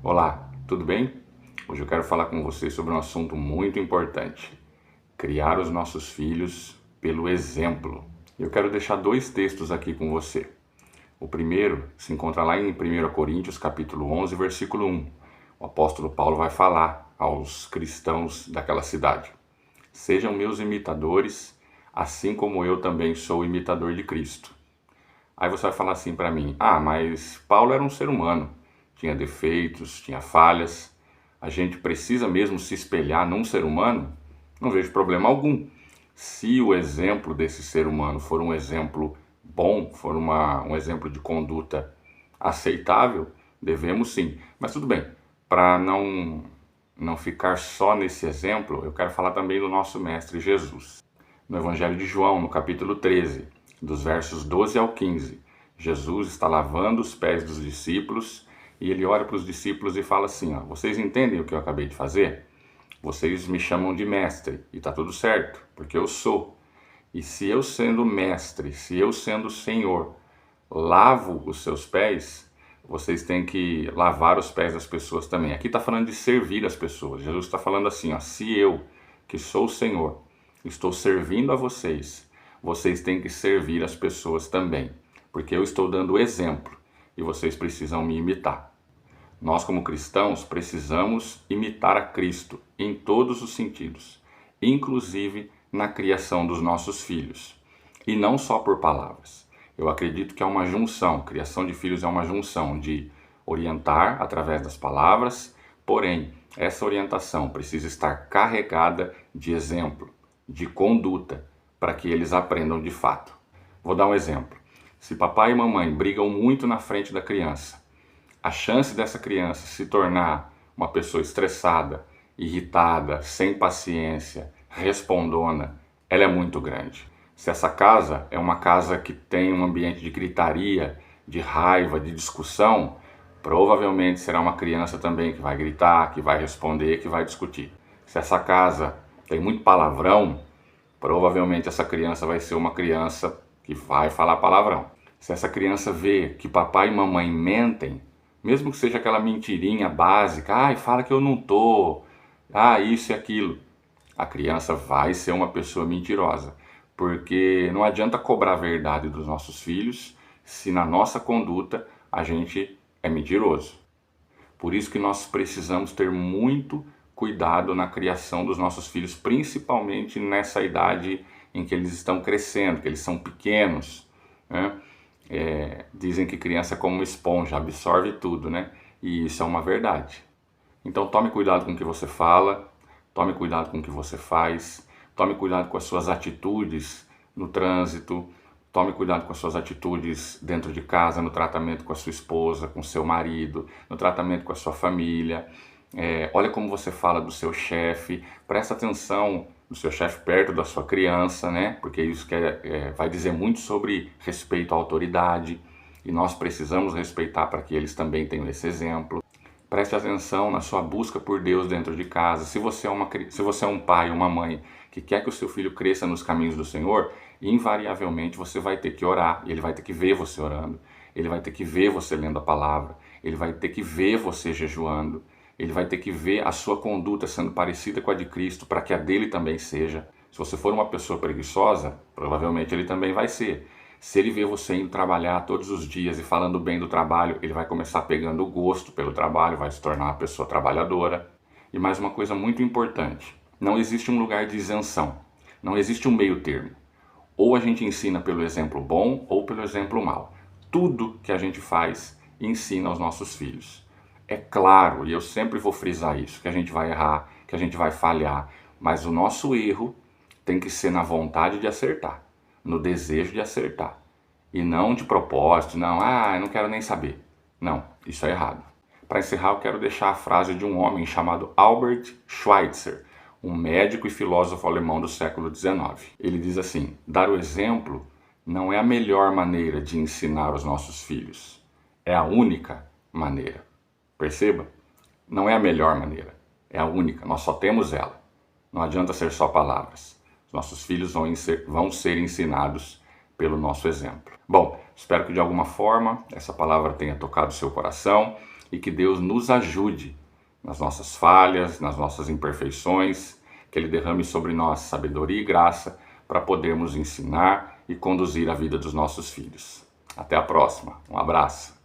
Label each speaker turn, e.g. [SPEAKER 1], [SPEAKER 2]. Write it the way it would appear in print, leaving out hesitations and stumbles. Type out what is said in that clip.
[SPEAKER 1] Olá, tudo bem? Hoje eu quero falar com você sobre um assunto muito importante: criar os nossos filhos pelo exemplo. Eu quero deixar dois textos aqui com você. O primeiro se encontra lá em 1 Coríntios, capítulo 11, versículo 1. O apóstolo Paulo vai falar aos cristãos daquela cidade: sejam meus imitadores, assim como eu também sou imitador de Cristo. Aí você vai falar assim para mim: mas Paulo era um ser humano, tinha defeitos, tinha falhas. A gente precisa mesmo se espelhar num ser humano? Não vejo problema algum. Se o exemplo desse ser humano for um exemplo bom, for um exemplo de conduta aceitável, devemos sim. Mas tudo bem, para não ficar só nesse exemplo, eu quero falar também do nosso mestre Jesus. No Evangelho de João, no capítulo 13, dos versos 12 ao 15, Jesus está lavando os pés dos discípulos e ele olha para os discípulos e fala assim: vocês entendem o que eu acabei de fazer? Vocês me chamam de mestre e está tudo certo, porque eu sou. E se eu sendo mestre, se eu sendo Senhor, lavo os seus pés, vocês têm que lavar os pés das pessoas também. Aqui está falando de servir as pessoas. Jesus está falando assim: se eu, que sou o Senhor, estou servindo a vocês, vocês têm que servir as pessoas também, porque eu estou dando exemplo e vocês precisam me imitar. Nós, como cristãos, precisamos imitar a Cristo em todos os sentidos, inclusive na criação dos nossos filhos, e não só por palavras. Eu acredito que é uma junção, criação de filhos é uma junção de orientar através das palavras, porém, essa orientação precisa estar carregada de exemplo, de conduta, para que eles aprendam de fato. Vou dar um exemplo. Se papai e mamãe brigam muito na frente da criança, a chance dessa criança se tornar uma pessoa estressada, irritada, sem paciência, respondona, ela é muito grande. Se essa casa é uma casa que tem um ambiente de gritaria, de raiva, de discussão, provavelmente será uma criança também que vai gritar, que vai responder, que vai discutir. Se essa casa tem muito palavrão, provavelmente essa criança vai ser uma criança que vai falar palavrão. Se essa criança vê que papai e mamãe mentem, mesmo que seja aquela mentirinha básica, fala que eu não tô, isso e aquilo, a criança vai ser uma pessoa mentirosa, porque não adianta cobrar a verdade dos nossos filhos se na nossa conduta a gente é mentiroso. Por isso que nós precisamos ter muito cuidado na criação dos nossos filhos, principalmente nessa idade em que eles estão crescendo, que eles são pequenos, né? Dizem que criança é como uma esponja, absorve tudo, né? E isso é uma verdade. Então tome cuidado com o que você fala, tome cuidado com o que você faz, tome cuidado com as suas atitudes no trânsito, tome cuidado com as suas atitudes dentro de casa, no tratamento com a sua esposa, com o seu marido, no tratamento com a sua família. Olha como você fala do seu chefe, presta atenção do seu chefe perto da sua criança, né? Porque isso vai dizer muito sobre respeito à autoridade e nós precisamos respeitar para que eles também tenham esse exemplo. Preste atenção na sua busca por Deus dentro de casa. Se você é um pai ou uma mãe que quer que o seu filho cresça nos caminhos do Senhor, invariavelmente você vai ter que orar, e ele vai ter que ver você orando, ele vai ter que ver você lendo a palavra, ele vai ter que ver você jejuando, ele vai ter que ver a sua conduta sendo parecida com a de Cristo para que a dele também seja. Se você for uma pessoa preguiçosa, provavelmente ele também vai ser. Se ele vê você indo trabalhar todos os dias e falando bem do trabalho, ele vai começar pegando gosto pelo trabalho, vai se tornar uma pessoa trabalhadora. E mais uma coisa muito importante: não existe um lugar de isenção, não existe um meio termo. Ou a gente ensina pelo exemplo bom ou pelo exemplo mau. Tudo que a gente faz ensina aos nossos filhos. É claro, e eu sempre vou frisar isso, que a gente vai errar, que a gente vai falhar, mas o nosso erro tem que ser na vontade de acertar, no desejo de acertar, e não de propósito, eu não quero nem saber. Não, isso é errado. Para encerrar, eu quero deixar a frase de um homem chamado Albert Schweitzer, um médico e filósofo alemão do século XIX. Ele diz assim: dar o exemplo não é a melhor maneira de ensinar os nossos filhos, é a única maneira. Perceba? Não é a melhor maneira, é a única, nós só temos ela. Não adianta ser só palavras. Os nossos filhos vão ser ensinados pelo nosso exemplo. Bom, espero que de alguma forma essa palavra tenha tocado o seu coração. e que Deus nos ajude nas nossas falhas, nas nossas imperfeições, que Ele derrame sobre nós sabedoria e graça para podermos ensinar e conduzir a vida dos nossos filhos. Até a próxima. Um abraço.